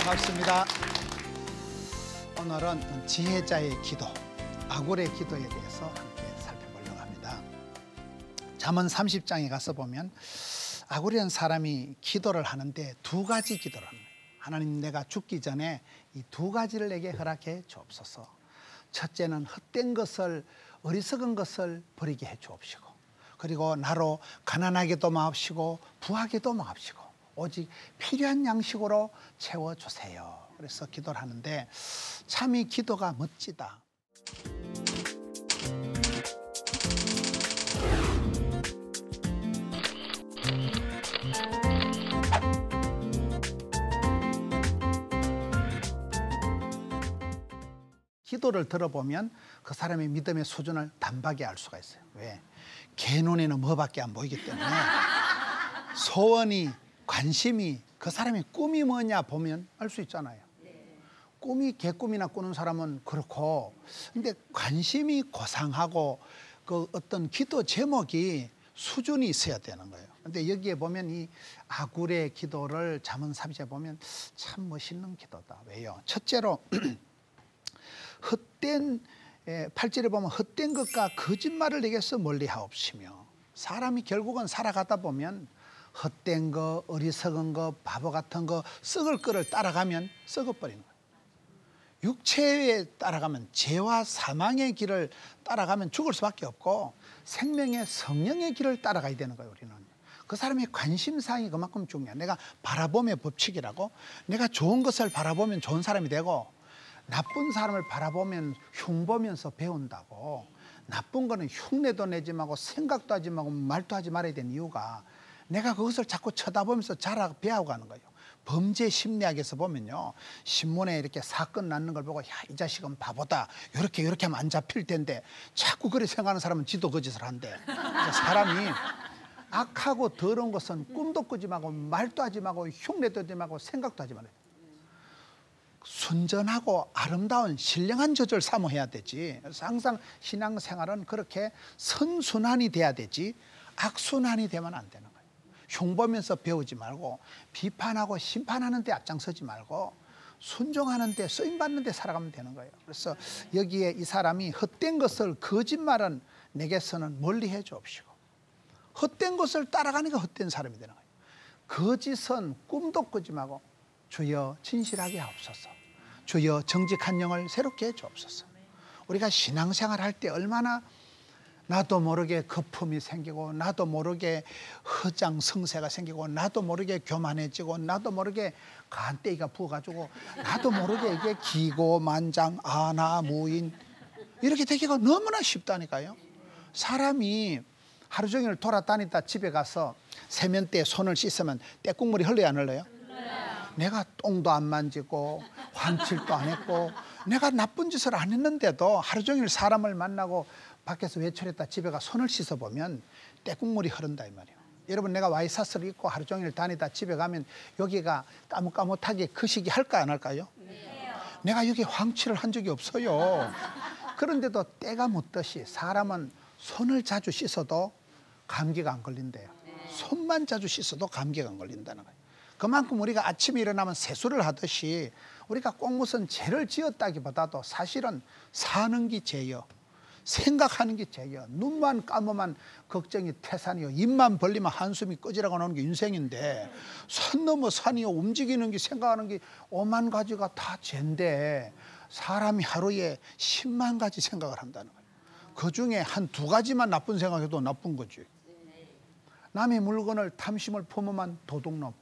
반갑습니다. 오늘은 지혜자의 기도, 아굴의 기도에 대해서 함께 살펴보려고 합니다. 잠언 30장에 가서 보면 아굴이라는 사람이 기도를 하는데 두 가지 기도를 합니다. 하나님, 내가 죽기 전에 이 두 가지를 내게 허락해 주옵소서. 첫째는 헛된 것을, 어리석은 것을 버리게 해 주옵시고, 그리고 나로 가난하게도 마옵시고 부하게도 마옵시고 오직 필요한 양식으로 채워주세요. 그래서 기도를 하는데 참 이 기도가 멋지다. 기도를 들어보면 그 사람의 믿음의 수준을 단박에 알 수가 있어요. 왜? 개 눈에는 뭐밖에 안 보이기 때문에 소원이, 관심이, 그 사람의 꿈이 뭐냐 보면 알 수 있잖아요. 꿈이 개꿈이나 꾸는 사람은 그렇고, 근데 관심이 고상하고 그 어떤 기도 제목이 수준이 있어야 되는 거예요. 근데 여기에 보면 이 아굴의 기도를 잠언 30에 보면 참 멋있는 기도다. 왜요? 첫째로 헛된 8절에 보면 헛된 것과 거짓말을 내게서 멀리하옵시며, 사람이 결국은 살아가다 보면 헛된 거, 어리석은 거, 바보 같은 거, 썩을 거를 따라가면 썩어버리는 거예요. 육체에 따라가면, 죄와 사망의 길을 따라가면 죽을 수밖에 없고 생명의 성령의 길을 따라가야 되는 거예요. 우리는 그 사람의 관심사항이 그만큼 중요해요. 내가 바라봄의 법칙이라고, 내가 좋은 것을 바라보면 좋은 사람이 되고 나쁜 사람을 바라보면 흉보면서 배운다고. 나쁜 거는 흉내도 내지 말고 생각도 하지 말고 말도 하지 말아야 되는 이유가, 내가 그것을 자꾸 쳐다보면서 배워가는 거예요. 범죄 심리학에서 보면요, 신문에 이렇게 사건 났는 걸 보고, 야, 이 자식은 바보다, 이렇게 하면 안 잡힐 텐데, 자꾸 그렇게 생각하는 사람은 지도 그 짓을 한대. 그래서 사람이 악하고 더러운 것은 꿈도 꾸지 말고 말도 하지 말고 흉내도 하지 말고 생각도 하지 말아요. 순전하고 아름다운 신령한 젖을 사모해야 되지. 그래서 항상 신앙생활은 그렇게 선순환이 돼야 되지 악순환이 되면 안 되는 거예요. 흉보면서 배우지 말고 비판하고 심판하는 데 앞장서지 말고 순종하는 데, 쓰임받는 데 살아가면 되는 거예요. 그래서 여기에 이 사람이 헛된 것을, 거짓말은 내게서는 멀리해 주옵시고, 헛된 것을 따라가니까 헛된 사람이 되는 거예요. 거짓은 꿈도 꾸지 말고 주여 진실하게 하옵소서, 주여 정직한 영을 새롭게 해 주옵소서. 우리가 신앙생활 할 때 얼마나 나도 모르게 거품이 생기고, 나도 모르게 허장성세가 생기고, 나도 모르게 교만해지고, 나도 모르게 간대기가 부어가지고, 나도 모르게 이게 기고만장, 아나무인 이렇게 되기가 너무나 쉽다니까요. 사람이 하루 종일 돌아다니다 집에 가서 세면대에 손을 씻으면 때국물이 흘러요, 안 흘러요? 내가 똥도 안 만지고 환칠도 안 했고 내가 나쁜 짓을 안 했는데도 하루 종일 사람을 만나고 밖에서 외출했다 집에 가 손을 씻어보면 때국물이 흐른다 이 말이에요. 여러분, 내가 와이셔츠를 입고 하루 종일 다니다 집에 가면 여기가 까뭇까뭇하게 거시기 할까 안 할까요? 내가 여기 황칠을 한 적이 없어요. 그런데도 때가 묻듯이 사람은 손을 자주 씻어도 감기가 안 걸린대요. 손만 자주 씻어도 감기가 안 걸린다는 거예요. 그만큼 우리가 아침에 일어나면 세수를 하듯이 우리가 꼭 무슨 죄를 지었다기보다도 사실은 사는 게 죄요, 생각하는 게 죄요. 눈만 감으면 걱정이 태산이요, 입만 벌리면 한숨이 꺼지라고 나오는 게 인생인데, 산 넘어 산이요, 움직이는 게, 생각하는 게 5만 가지가 다 죄인데 사람이 하루에 10만 가지 생각을 한다는 거예요. 그중에 한 두 가지만 나쁜 생각해도 나쁜 거지. 남의 물건을 탐심을 품으면 도둑놈,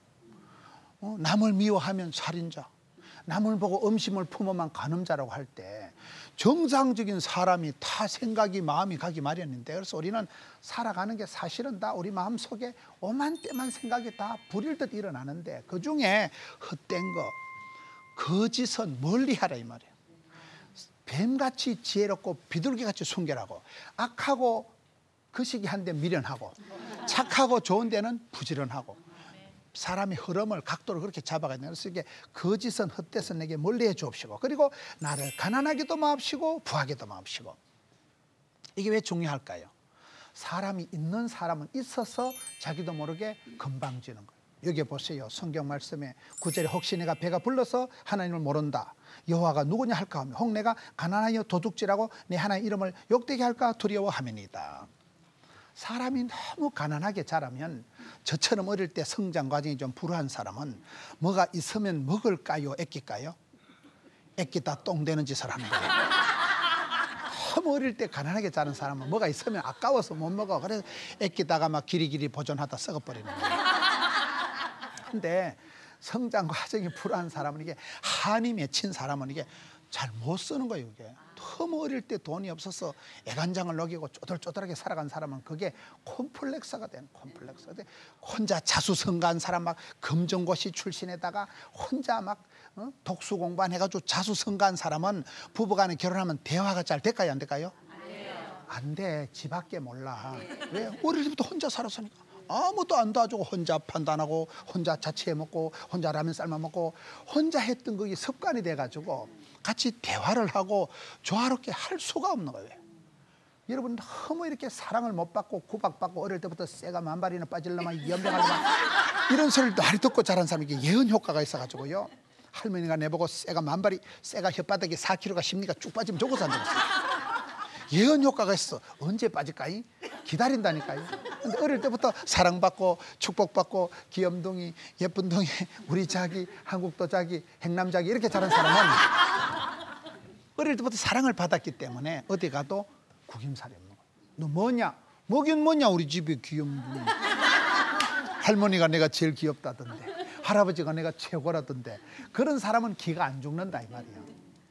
남을 미워하면 살인자, 남을 보고 음심을 품으면 간음자라고 할 때 정상적인 사람이 다 생각이, 마음이 가기 마련인데, 그래서 우리는 살아가는 게 사실은 다 우리 마음속에 오만때만 생각이 다 불일 듯 일어나는데, 그중에 헛된 거, 거짓은 멀리하라 이 말이에요. 뱀같이 지혜롭고 비둘기같이 순결하고, 악하고 거시기한데 미련하고, 착하고 좋은 데는 부지런하고, 사람의 흐름을, 각도를 그렇게 잡아가야 돼요. 그래서 이게 거짓은, 헛되선 내게 멀리해 주옵시고, 그리고 나를 가난하게도 마옵시고 부하게도 마옵시고. 이게 왜 중요할까요? 사람이 있는 사람은 있어서 자기도 모르게 건방지는 거예요. 여기 보세요. 성경 말씀에 9절에 혹시 내가 배가 불러서 하나님을 모른다. 여호와가 누구냐 할까 하며 혹 내가 가난하여 도둑질하고 내 하나님 이름을 욕되게 할까 두려워함이니이다. 사람이 너무 가난하게 자라면, 저처럼 어릴 때 성장 과정이 좀 불우한 사람은 뭐가 있으면 먹을까요? 애낄까요? 애끼다 똥 되는 짓을 하는 거예요. 너무 어릴 때 가난하게 자란 사람은 뭐가 있으면 아까워서 못 먹어. 그래서 애끼다가 막 기리기리 보존하다 썩어버리는 거예요. 근데 성장 과정이 불우한 사람은, 이게 한이 맺힌 사람은 이게 잘 못 쓰는 거예요. 이게 너무 어릴 때 돈이 없어서 애간장을 녹이고 쪼들쪼들하게 살아간 사람은 그게 콤플렉스가 되는, 콤플렉스. 혼자 자수성가한 사람, 막 검정고시 출신에다가 혼자 막 독수 공부해가지고 자수성가한 사람은 부부간에 결혼하면 대화가 잘 될까요? 안 될까요? 안 돼. 지 밖에 몰라. 왜? 어릴 때부터 혼자 살았으니까. 아무도 안 도와주고 혼자 판단하고 혼자 자취해 먹고 혼자 라면 삶아 먹고 혼자 했던 그게 습관이 돼가지고 같이 대화를 하고 조화롭게 할 수가 없는 거예요. 여러분, 너무 이렇게 사랑을 못 받고 구박받고 어릴 때부터 쇠가 만발이나 빠질려면 연병하려면 이런 소리를 많이 듣고 자란 사람에게 예언 효과가 있어가지고요. 할머니가 내보고 쇠가 만발이, 쇠가 혓바닥에 4kg가 십니까 쭉 빠지면 좋고 산다고 했어요. 예언 효과가 있어. 언제 빠질까요? 기다린다니까요. 근데 어릴 때부터 사랑받고 축복받고 귀염둥이, 예쁜둥이, 우리 자기, 한국도 자기, 행남자기 이렇게 자란 사람은 어릴 때부터 사랑을 받았기 때문에 어디 가도 구김살이 없는 거야. 너 뭐냐? 뭐긴 뭐냐? 우리 집에 귀염둥이. 할머니가 내가 제일 귀엽다던데, 할아버지가 내가 최고라던데. 그런 사람은 기가 안 죽는다 이 말이야.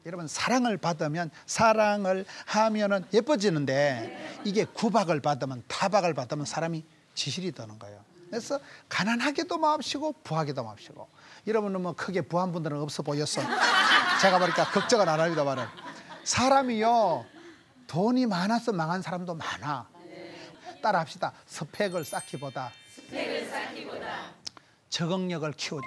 여러분, 사랑을 받으면, 사랑을 하면은 예뻐지는데, 이게 구박을 받으면, 타박을 받으면 사람이 지실이 드는 거예요. 그래서 가난하게도 마옵시고 부하게도 마옵시고. 여러분은 뭐 크게 부한 분들은 없어 보였어. 제가 보니까 걱정은 안 합니다. 말은 사람이요, 돈이 많아서 망한 사람도 많아. 따라합시다. 스펙을 쌓기보다 적응력을 키우자.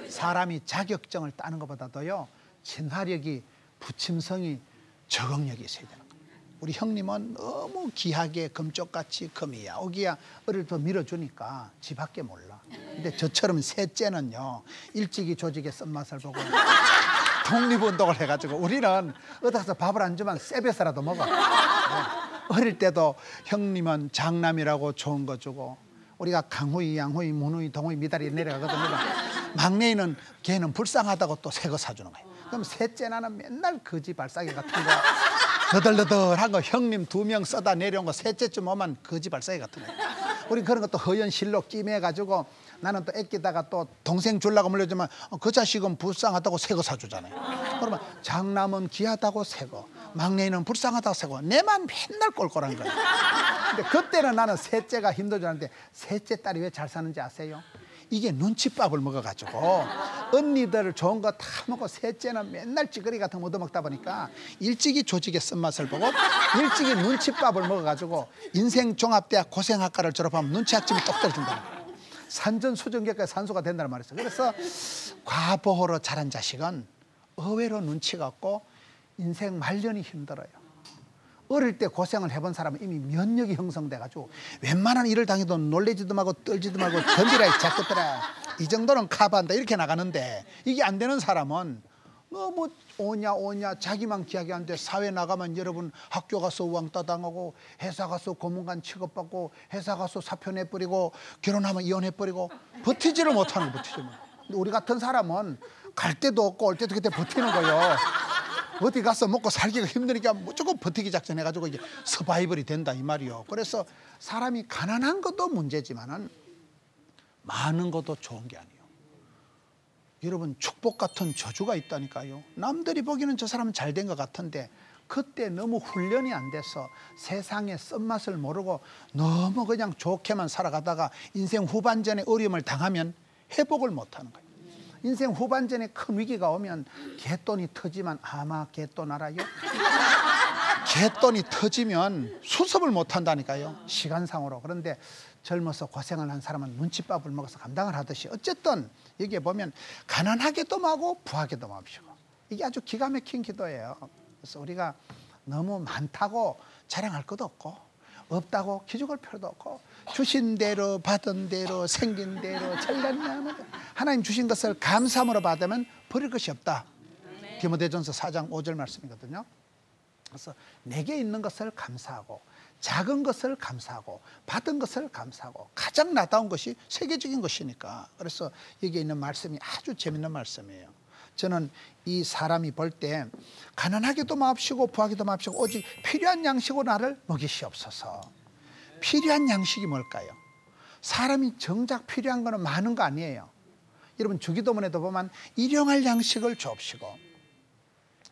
사람이 자격증을 따는 것보다도요, 친화력이, 부침성이, 적응력이 있어야 되는 거예요. 우리 형님은 너무 귀하게 금쪽같이 금이야 오기야 어릴 때 밀어주니까 지 밖에 몰라. 근데 저처럼 셋째는요, 일찍이 조직의 쓴맛을 보고 독립운동을 해가지고, 우리는 어디 가서 밥을 안 주면 쎄배서라도 먹어. 어릴 때도 형님은 장남이라고 좋은 거 주고, 우리가 강후이, 양후이, 문후이, 동후이, 미달이 내려가거든요. 막내는 걔는 불쌍하다고 또 새 거 사주는 거예요. 그럼 셋째 나는 맨날 거지 발사기 같은 거, 너덜너덜한 거 형님 2명 써다 내려온 거 셋째쯤 오면 거지 발사기 같은 거. 우리 그런 것도 허연실로 끼매가지고, 나는 또 애끼다가 또 동생 주려고 물려주면 그 자식은 불쌍하다고 새 거 사주잖아요. 그러면 장남은 귀하다고 새 거, 막내는 불쌍하다고 새 거, 내만 맨날 꼴꼴한 거예요. 근데 그때는 나는 셋째가 힘들지 않는데, 셋째 딸이 왜 잘 사는지 아세요? 이게 눈칫밥을 먹어가지고 언니들 좋은 거 다 먹고 셋째는 맨날 찌그리 같은 거 얻어먹다 보니까 일찍이 조직의 쓴맛을 보고 일찍이 눈칫밥을 먹어가지고 인생 종합대학 고생학과를 졸업하면 눈치학점이 똑 떨어진다. 산전수전계까지 산소가 된다는 말이 있어요. 그래서 과보호로 자란 자식은 의외로 눈치가 없고 인생 말년이 힘들어요. 어릴 때 고생을 해본 사람은 이미 면역이 형성돼가지고 웬만한 일을 당해도 놀래지도 말고 떨지도 말고 견디라 이 자식들아, 이 정도는 커버한다 이렇게 나가는데, 이게 안 되는 사람은 너무 오냐 자기만 기약이 안 돼. 사회 나가면 여러분 학교 가서 우왕따 당하고, 회사 가서 고문관 취급받고, 회사 가서 사표 내버리고, 결혼하면 이혼해버리고, 버티지를 못하는 거예요. 버티지. 근데 우리 같은 사람은 갈 데도 없고 올 때도 그때 버티는 거예요. 어디 가서 먹고 살기가 힘드니까 무조건 버티기 작전해가지고 이게 서바이벌이 된다 이 말이요. 그래서 사람이 가난한 것도 문제지만은 많은 것도 좋은 게 아니에요. 여러분, 축복 같은 저주가 있다니까요. 남들이 보기에는 저 사람은 잘 된 것 같은데, 그때 너무 훈련이 안 돼서 세상의 쓴맛을 모르고 너무 그냥 좋게만 살아가다가 인생 후반전에 어려움을 당하면 회복을 못하는 거예요. 인생 후반전에 큰 위기가 오면 갯돈이 터지면, 아마 갯돈 알아요? 갯돈이 터지면 수습을 못한다니까요, 시간상으로. 그런데 젊어서 고생을 한 사람은 눈칫밥을 먹어서 감당을 하듯이, 어쨌든 여기에 보면 가난하게도 마고 부하게도 마옵시고, 이게 아주 기가 막힌 기도예요. 그래서 우리가 너무 많다고 자랑할 것도 없고, 없다고 기죽을 필요도 없고 주신 대로 받은 대로 생긴 대로 잘났냐 하나님 주신 것을 감사함으로 받으면 버릴 것이 없다. 디모데전서 4장 5절 말씀이거든요. 그래서 내게 있는 것을 감사하고 작은 것을 감사하고 받은 것을 감사하고 가장 나다운 것이 세계적인 것이니까. 그래서 여기에 있는 말씀이 아주 재밌는 말씀이에요. 저는 이 사람이 볼 때 가난하게도 마옵시고 부하게도 마옵시고 오직 필요한 양식으로 나를 먹이시옵소서. 필요한 양식이 뭘까요? 사람이 정작 필요한 거는 많은 거 아니에요. 여러분 주기도문에도 보면 일용할 양식을 주옵시고,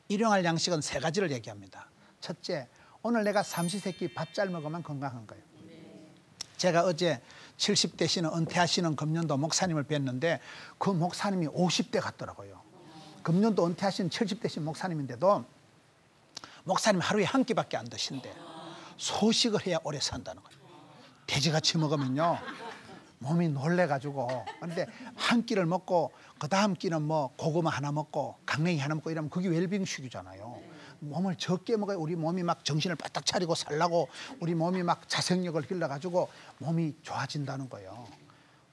일용할 양식은 세 가지를 얘기합니다. 첫째, 오늘 내가 삼시세끼 밥 잘 먹으면 건강한 거예요. 제가 어제 70대시는 은퇴하시는 금년도 목사님을 뵀는데 그 목사님이 50대 같더라고요. 금년도 은퇴하신 70대신 목사님인데도 목사님 하루에 한 끼밖에 안 드신대. 소식을 해야 오래 산다는 거예요. 돼지같이 먹으면요 몸이 놀래가지고. 그런데 한 끼를 먹고 그 다음 끼는 뭐 고구마 하나 먹고 강냉이 하나 먹고 이러면 그게 웰빙식이잖아요. 몸을 적게 먹어야 우리 몸이 막 정신을 바짝 차리고 살라고, 우리 몸이 막 자생력을 길러가지고 몸이 좋아진다는 거예요.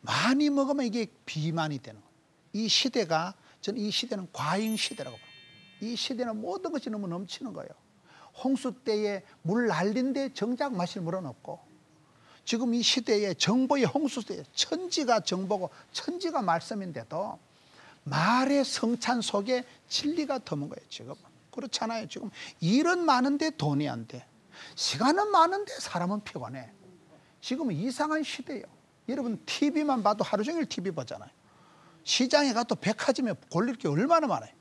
많이 먹으면 이게 비만이 되는 거예요. 이 시대가, 저는 이 시대는 과잉 시대라고 봐요. 이 시대는 모든 것이 너무 넘치는 거예요. 홍수 때에 물 날린데 정작 마실 물은 없고, 지금 이 시대에 정보의 홍수 때에 천지가 정보고 천지가 말씀인데도 말의 성찬 속에 진리가 드문 거예요. 지금 그렇잖아요. 지금 일은 많은데 돈이 안 돼. 시간은 많은데 사람은 피곤해. 지금은 이상한 시대예요. 여러분 TV만 봐도 하루 종일 TV 보잖아요. 시장에 가도 백화점에 골릴 게 얼마나 많아요.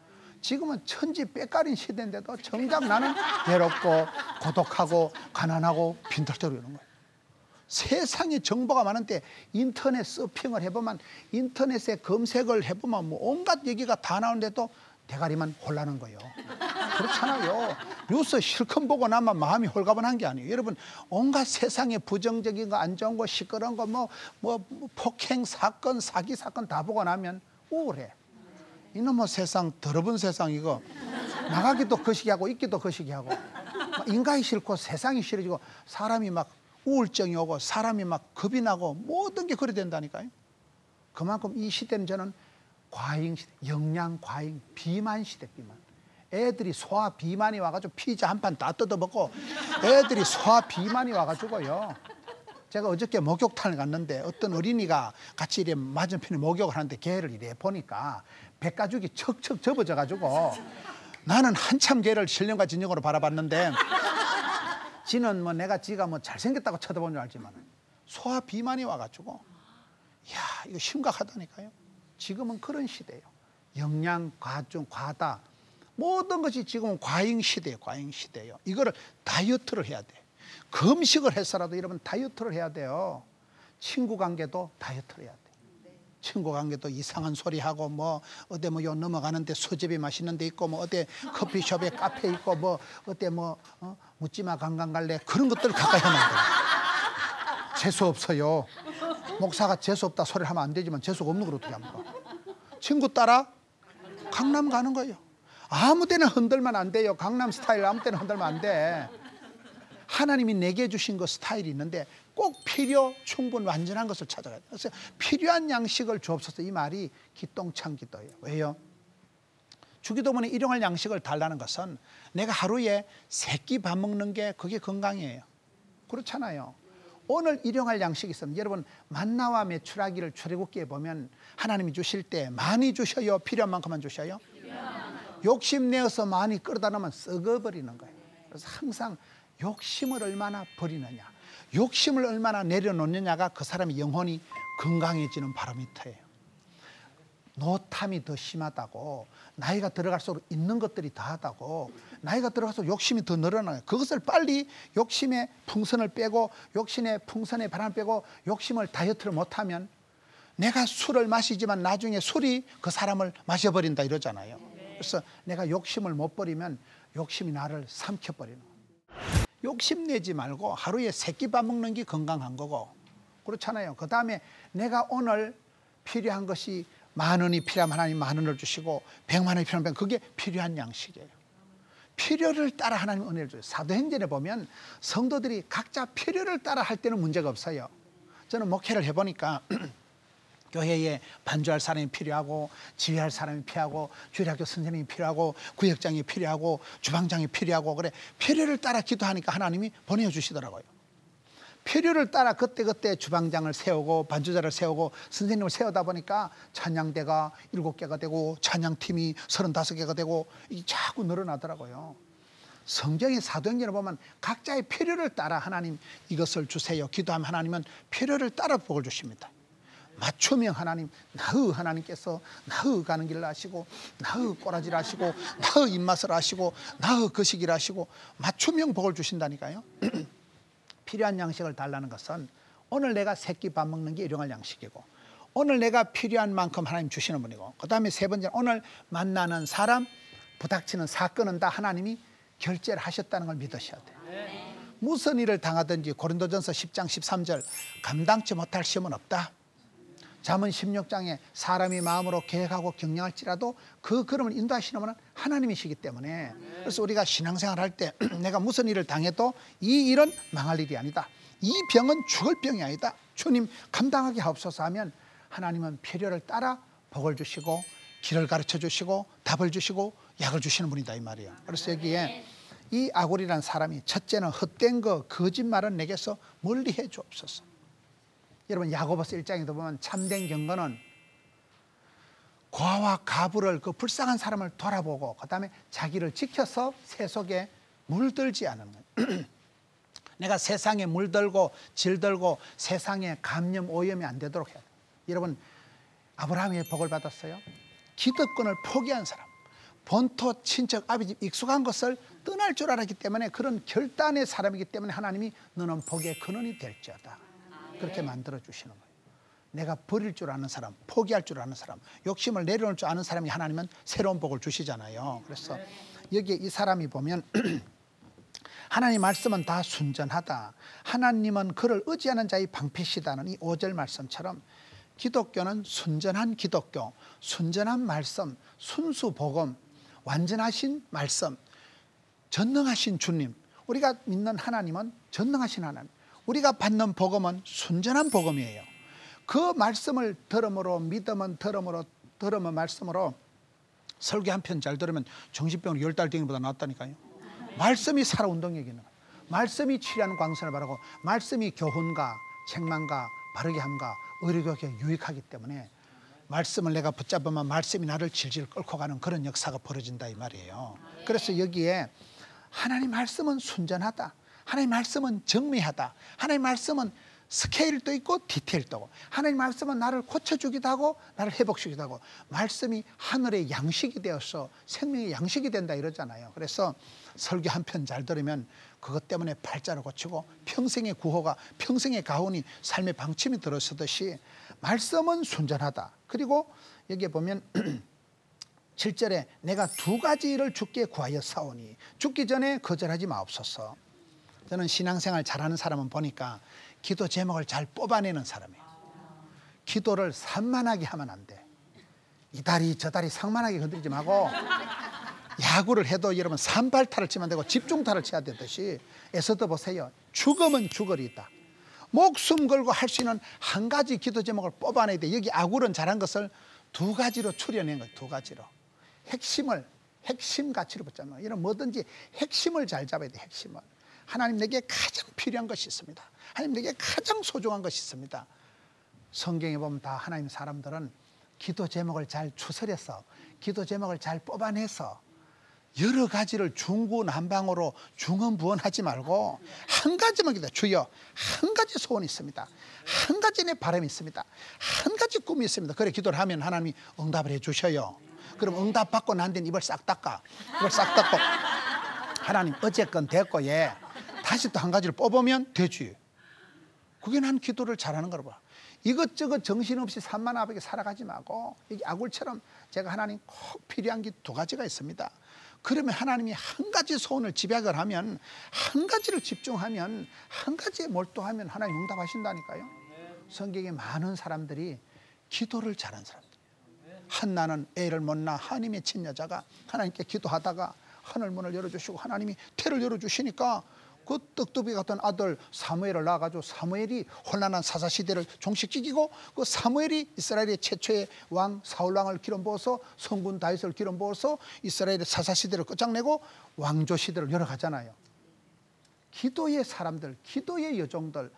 지금은 천지 빽가린 시대인데도 정작 나는 외롭고 고독하고 가난하고 빈털터리는 거예요. 세상에 정보가 많은데 인터넷 서핑을 해보면, 인터넷에 검색을 해보면 뭐 온갖 얘기가 다 나오는데도 대가리만 홀라는 거예요. 그렇잖아요. 뉴스 실컷 보고 나면 마음이 홀가분한 게 아니에요. 여러분 온갖 세상에 부정적인 거, 안 좋은 거, 시끄러운 거, 뭐 폭행 사건, 사기 사건 다 보고 나면 우울해. 이놈의 세상, 더러운 세상 이거 나가기도 거시기하고 있기도 거시기하고 인간이 싫고 세상이 싫어지고 사람이 막 우울증이 오고 사람이 막 겁이 나고 모든 게 그래 된다니까요. 그만큼 이 시대는 저는 과잉 시대, 영양 과잉, 비만 시대, 비만. 애들이 소화 비만이 와가지고 피자 한 판 다 뜯어먹고 애들이 소화 비만이 와가지고요. 제가 어저께 목욕탕을 갔는데 어떤 어린이가 같이 이래 맞은편에 목욕을 하는데 걔를 이래 보니까 백가죽이 척척 접어져가지고 나는 한참 걔를 신령과 진정으로 바라봤는데 지는 뭐 내가 지가 뭐 잘생겼다고 쳐다본 줄 알지만 소화 비만이 와가지고 이야 이거 심각하다니까요. 지금은 그런 시대예요. 영양 과중 과다 모든 것이 지금은 과잉 시대예요. 과잉 시대예요. 이거를 다이어트를 해야 돼. 금식을 해서라도 여러분 다이어트를 해야 돼요. 친구 관계도 다이어트를 해야 돼. 친구 관계도 이상한 소리 하고 뭐 어디 뭐 요 넘어가는데 수제비 맛있는 데 있고 뭐 어디 커피숍에 카페 있고 뭐 어디 뭐 묻지마 관광 갈래 그런 것들 가까이 하면 안 돼. 재수 없어요. 목사가 재수 없다 소리를 하면 안 되지만 재수가 없는 걸 어떻게 합니까? 친구 따라 강남 가는 거예요. 아무 때나 흔들면 안 돼요. 강남 스타일 아무 때나 흔들면 안 돼. 하나님이 내게 주신 그 스타일이 있는데 꼭 필요 충분 완전한 것을 찾아가야 돼요. 그래서 필요한 양식을 주옵소서 이 말이 기똥찬 기도예요. 왜요? 주기도문에 일용할 양식을 달라는 것은 내가 하루에 3끼 밥 먹는 게 그게 건강이에요. 그렇잖아요. 오늘 일용할 양식이 있으면 여러분 만나와 메추라기를 출애굽기에 보면 하나님이 주실 때 많이 주셔요? 필요한 만큼만 주셔요? 욕심내어서 많이 끌어다 놓으면 썩어버리는 거예요. 그래서 항상 욕심을 얼마나 버리느냐, 욕심을 얼마나 내려놓느냐가 그 사람의 영혼이 건강해지는 바로미터예요. 노탐이 더 심하다고, 나이가 들어갈수록 있는 것들이 더하다고, 나이가 들어갈수록 욕심이 더 늘어나요. 그것을 빨리 욕심의 풍선을 빼고 욕심의 풍선의 바람을 빼고 욕심을 다이어트를 못하면 내가 술을 마시지만 나중에 술이 그 사람을 마셔버린다 이러잖아요. 그래서 내가 욕심을 못 버리면 욕심이 나를 삼켜버리는 거예요. 욕심내지 말고 하루에 3끼 밥 먹는 게 건강한 거고 그렇잖아요. 그 다음에 내가 오늘 필요한 것이 10,000원이 필요하면 하나님 10,000원을 주시고 100만 원이 필요하면 그게 필요한 양식이에요. 필요를 따라 하나님 은혜를 줘요. 사도행전에 보면 성도들이 각자 필요를 따라 할 때는 문제가 없어요. 저는 목회를 해보니까 교회에 반주할 사람이 필요하고 지휘할 사람이 필요하고 주일학교 선생님이 필요하고 구역장이 필요하고 주방장이 필요하고 그래 필요를 따라 기도하니까 하나님이 보내주시더라고요. 필요를 따라 그때그때 주방장을 세우고 반주자를 세우고 선생님을 세우다 보니까 찬양대가 7개가 되고 찬양팀이 35개가 되고 이게 자꾸 늘어나더라고요. 성경의 사도행전을 보면 각자의 필요를 따라 하나님 이것을 주세요 기도하면 하나님은 필요를 따라 복을 주십니다. 맞춤형 하나님, 나의 하나님께서 나의 가는 길을 아시고 나의 꼬라지를 아시고 나의 입맛을 아시고 나의 거시기를 아시고 맞춤형 복을 주신다니까요. 필요한 양식을 달라는 것은 오늘 내가 새끼 밥 먹는 게 일용할 양식이고 오늘 내가 필요한 만큼 하나님 주시는 분이고 그 다음에 세 번째는 오늘 만나는 사람 부닥치는 사건은 다 하나님이 결제를 하셨다는 걸 믿으셔야 돼요. 무슨 일을 당하든지 고린도전서 10장 13절 감당치 못할 시험은 없다. 잠언 16장에 사람이 마음으로 계획하고 경영할지라도 그 걸음을 인도하시는 분은 하나님이시기 때문에 그래서 우리가 신앙생활 할 때 내가 무슨 일을 당해도 이 일은 망할 일이 아니다. 이 병은 죽을 병이 아니다. 주님 감당하게 하옵소서 하면 하나님은 필요를 따라 복을 주시고 길을 가르쳐 주시고 답을 주시고 약을 주시는 분이다 이 말이에요. 그래서 여기에 이 아굴이라는 사람이 첫째는 헛된 거 거짓말은 내게서 멀리해 주옵소서. 여러분 야고보서 1장에도 보면 참된 경건은 과와 가부를 그 불쌍한 사람을 돌아보고 그 다음에 자기를 지켜서 세속에 물들지 않는 거예요. 내가 세상에 물들고 질들고 세상에 감염 오염이 안 되도록 해야 돼요. 여러분 아브라함의 복을 받았어요. 기득권을 포기한 사람 본토 친척 아버지 익숙한 것을 떠날 줄 알았기 때문에 그런 결단의 사람이기 때문에 하나님이 너는 복의 근원이 될지어다 그렇게 만들어 주시는 거예요. 내가 버릴 줄 아는 사람, 포기할 줄 아는 사람, 욕심을 내려놓을 줄 아는 사람이 하나님은 새로운 복을 주시잖아요. 그래서 여기에 이 사람이 보면 하나님 말씀은 다 순전하다. 하나님은 그를 의지하는 자의 방패시다는 이 5절 말씀처럼 기독교는 순전한 기독교, 순전한 말씀, 순수 복음, 완전하신 말씀, 전능하신 주님. 우리가 믿는 하나님은 전능하신 하나님. 우리가 받는 복음은 순전한 복음이에요. 그 말씀을 들음으로 믿음은 들으면 말씀으로 설교 한 편 잘 들으면 정신병으로 10달 댕이보다 낫다니까요. 말씀이 살아 운동력이 있는 거예요. 말씀이 치료하는 광선을 바라고 말씀이 교훈과 책망과 바르게 함과 의료교육에 유익하기 때문에 말씀을 내가 붙잡으면 말씀이 나를 질질 끌고 가는 그런 역사가 벌어진다 이 말이에요. 그래서 여기에 하나님 말씀은 순전하다. 하나님 말씀은 정밀하다. 하나님 말씀은 스케일도 있고 디테일도 하고 하나님 말씀은 나를 고쳐주기도 하고 나를 회복시키기도 하고 말씀이 하늘의 양식이 되어서 생명의 양식이 된다 이러잖아요. 그래서 설교 한 편 잘 들으면 그것 때문에 팔자를 고치고 평생의 구호가 평생의 가훈이 삶의 방침이 들어서듯이 말씀은 순전하다. 그리고 여기에 보면 7절에 내가 2가지를 주께 구하여 사오니 죽기 전에 거절하지 마옵소서. 저는 신앙생활 잘하는 사람은 보니까 기도 제목을 잘 뽑아내는 사람이에요. 기도를 산만하게 하면 안 돼. 이 다리 저 다리 상만하게 흔들지 말고 야구를 해도 여러분 산발타를 치면 되고 집중타를 쳐야 되듯이 에서도 보세요. 죽으면 죽으리다. 목숨 걸고 할 수 있는 한 가지 기도 제목을 뽑아내야 돼. 여기 아굴은 잘한 것을 2가지로 추려낸 거예요. 2가지로. 핵심 가치로 붙잡는 거예요. 이런 뭐든지 핵심을 잘 잡아야 돼. 핵심을. 하나님 내게 가장 필요한 것이 있습니다. 하나님 내게 가장 소중한 것이 있습니다. 성경에 보면 다 하나님 사람들은 기도 제목을 잘 추스려서 기도 제목을 잘 뽑아내서 여러 가지를 중구난방으로 중언부언하지 말고 한 가지만 기도해. 주여 한 가지 소원이 있습니다. 한 가지 내 바람이 있습니다. 한 가지 꿈이 있습니다. 그래 기도를 하면 하나님이 응답을 해 주셔요. 그럼 응답 받고 난 뒤에 입을 싹 닦아. 입을 싹 닦고 하나님 어쨌건 됐고 예. 다시 또 한 가지를 뽑으면 되지. 그게 난 기도를 잘하는 거라 봐. 이것저것 정신없이 산만하게 살아가지 말고 여기 아굴처럼 제가 하나님 꼭 필요한 게 2가지가 있습니다. 그러면 하나님이 한 가지 소원을 집약을 하면 한 가지를 집중하면 한 가지에 몰두하면 하나님 응답하신다니까요. 성경에 많은 사람들이 기도를 잘한 사람들. 한나는 애를 못 낳아 하나님의 친여자가 하나님께 기도하다가 하늘문을 열어주시고 하나님이 태를 열어주시니까 그 떡두비 같은 아들 사무엘을 낳아가지고 사무엘이 혼란한 사사시대를 종식시키고 그 사무엘이 이스라엘의 최초의 왕 사울왕을 기름부어서 성군 다윗을 기름부어서 이스라엘의 사사시대를 끝장내고 왕조시대를 열어가잖아요. 기도의 사람들, 기도의 여종들,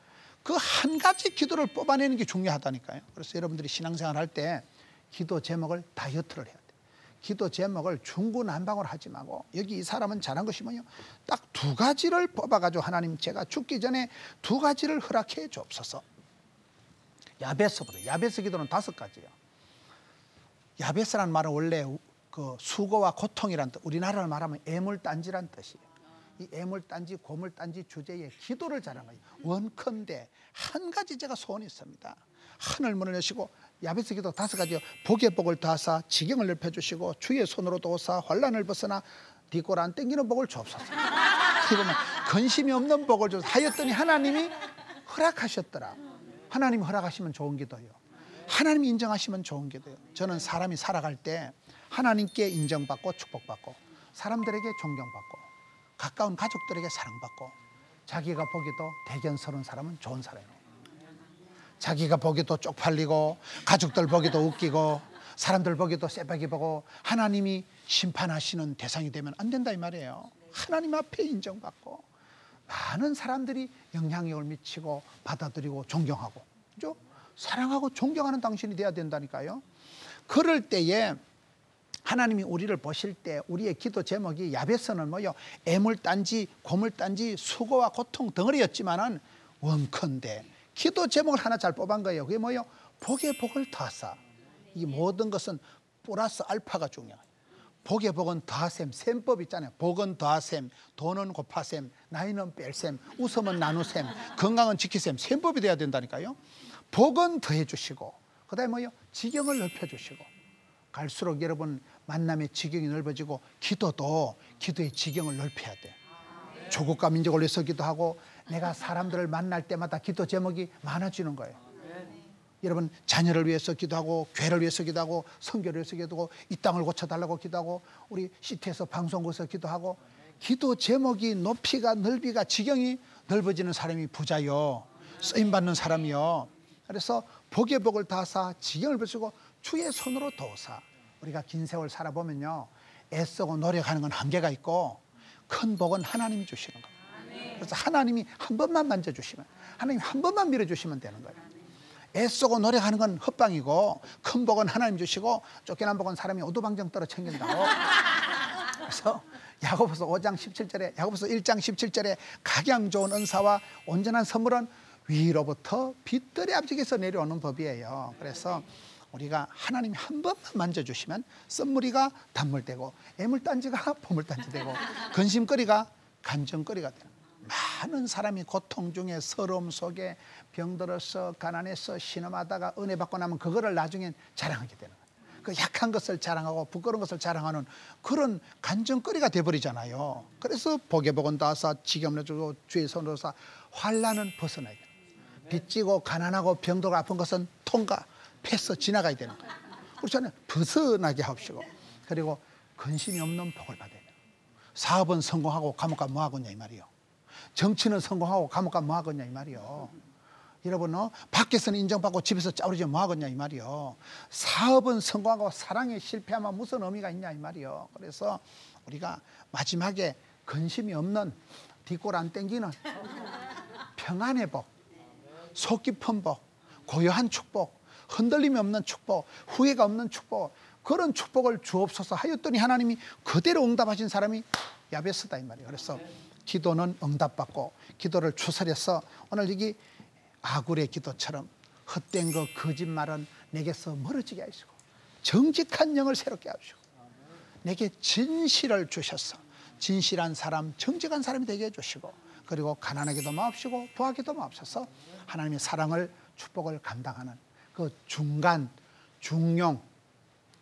그 한 가지 기도를 뽑아내는 게 중요하다니까요. 그래서 여러분들이 신앙생활 할 때 기도 제목을 다이어트를 해야 돼요. 기도 제목을 중구난방으로 하지 말고 여기 이 사람은 잘한 것이 뭐예요? 딱 두 가지를 뽑아가지고 하나님 제가 죽기 전에 두 가지를 허락해 주옵소서. 야베스보다 야베스 기도는 5가지예요. 야베스라는 말은 원래 그 수고와 고통이란 뜻, 우리나라로 말하면 애물단지란 뜻이에요. 이 애물단지, 고물단지 주제에 기도를 잘한 거예요. 원컨대 한 가지 제가 소원이 있습니다. 하늘문을 여시고 야베스 기도 5가지요. 복의 복을 더하사 지경을 넓혀주시고 주의 손으로 도우사 환난을 벗어나 뒷골 안 땡기는 복을 주옵소서. 그러면 근심이 없는 복을 주옵소서 하였더니 하나님이 허락하셨더라. 하나님이 허락하시면 좋은 기도예요. 하나님이 인정하시면 좋은 기도예요. 저는 사람이 살아갈 때 하나님께 인정받고 축복받고 사람들에게 존경받고 가까운 가족들에게 사랑받고 자기가 보기도 대견스러운 사람은 좋은 사람이에요. 자기가 보기도 쪽팔리고 가족들 보기도 웃기고 사람들 보기도 쎄박이 보고 하나님이 심판하시는 대상이 되면 안 된다 이 말이에요. 하나님 앞에 인정받고 많은 사람들이 영향력을 미치고 받아들이고 존경하고 그죠? 사랑하고 존경하는 당신이 돼야 된다니까요. 그럴 때에 하나님이 우리를 보실 때 우리의 기도 제목이 야베스는 뭐요? 애물단지, 고물단지, 수고와 고통 덩어리였지만은 원컨대 기도 제목을 하나 잘 뽑은 거예요. 그게 뭐요? 복의 복을 더하사. 이 모든 것은 플러스 알파가 중요해요. 복의 복은 더하셈, 셈법 있잖아요. 복은 더하셈, 돈은 곱하셈, 나이는 뺄셈, 웃음은 나누셈, 건강은 지키셈, 셈법이 돼야 된다니까요. 복은 더해 주시고 그다음에 뭐요? 지경을 넓혀 주시고 갈수록 여러분 만남의 지경이 넓어지고 기도도 기도의 지경을 넓혀야 돼. 조국과 민족을 위해서 기도하고 내가 사람들을 만날 때마다 기도 제목이 많아지는 거예요. 여러분 자녀를 위해서 기도하고 교회를 위해서 기도하고 선교를 위해서 기도하고 이 땅을 고쳐달라고 기도하고 우리 시티에서 방송국에서 기도하고 기도 제목이 높이가 넓이가 지경이 넓어지는 사람이 부자요. 쓰임받는 사람이요. 그래서 복의 복을 다하사 지경을 벗으고 주의 손으로 도우사. 우리가 긴 세월 살아보면요 애쓰고 노력하는 건 한계가 있고 큰 복은 하나님이 주시는 거예요. 그래서 하나님이 한 번만 만져주시면 하나님 한 번만 밀어주시면 되는 거예요. 애쓰고 노력하는 건 헛방이고 큰 복은 하나님 주시고 쫓겨난 복은 사람이 오두방정 떨어 챙긴다고. 그래서 야고보서 5장 17절에 야고보서 1장 17절에 각양 좋은 은사와 온전한 선물은 위로부터 빛들의 아버지께서 내려오는 법이에요. 그래서 우리가 하나님이 한 번만 만져주시면 썸무리가 단물되고 애물단지가 보물단지 되고 근심거리가 간정거리가 되는 많은 사람이 고통 중에 서러움 속에 병들어서 가난해서 신음하다가 은혜 받고 나면 그거를 나중엔 자랑하게 되는 거예요. 그 약한 것을 자랑하고 부끄러운 것을 자랑하는 그런 간정거리가 돼버리잖아요. 그래서 복의 복은 다하사 지경을 주고 주의 손으로 사 환난은 벗어나야 돼요. 빚지고 가난하고 병들고 아픈 것은 통과 패서 지나가야 되는 거예요. 그렇잖아요. 벗어나게 하시고 그리고 근심이 없는 복을 받아야 돼요. 사업은 성공하고 감옥 가면 뭐 하겠냐 이 말이요. 정치는 성공하고 감옥 가면 뭐 하겠냐 이 말이요. 여러분 밖에서는 인정받고 집에서 짜우리지 뭐 하겠냐 이 말이요. 사업은 성공하고 사랑에 실패하면 무슨 의미가 있냐 이 말이요. 그래서 우리가 마지막에 근심이 없는 뒷골 안 땡기는 평안의 복, 속 깊은 복, 고요한 축복, 흔들림이 없는 축복, 후회가 없는 축복, 그런 축복을 주옵소서 하였더니 하나님이 그대로 응답하신 사람이 야베스다 이 말이에요. 그래서 기도는 응답받고 기도를 추스려서 오늘 여기 아굴의 기도처럼 헛된 거 거짓말은 내게서 멀어지게 하시고 정직한 영을 새롭게 하시고 내게 진실을 주셔서 진실한 사람, 정직한 사람이 되게 해주시고 그리고 가난하게도 마옵시고 부하게도 마옵소서 하나님의 사랑을 축복을 감당하는 그 중간, 중용,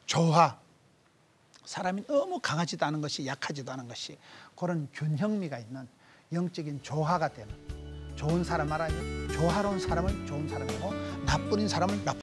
조화 사람이 너무 강하지도 않은 것이 약하지도 않은 것이 그런 균형미가 있는 영적인 조화가 되는 좋은 사람 알아요. 조화로운 사람을 좋은 사람이고 나쁜 사람을 나쁜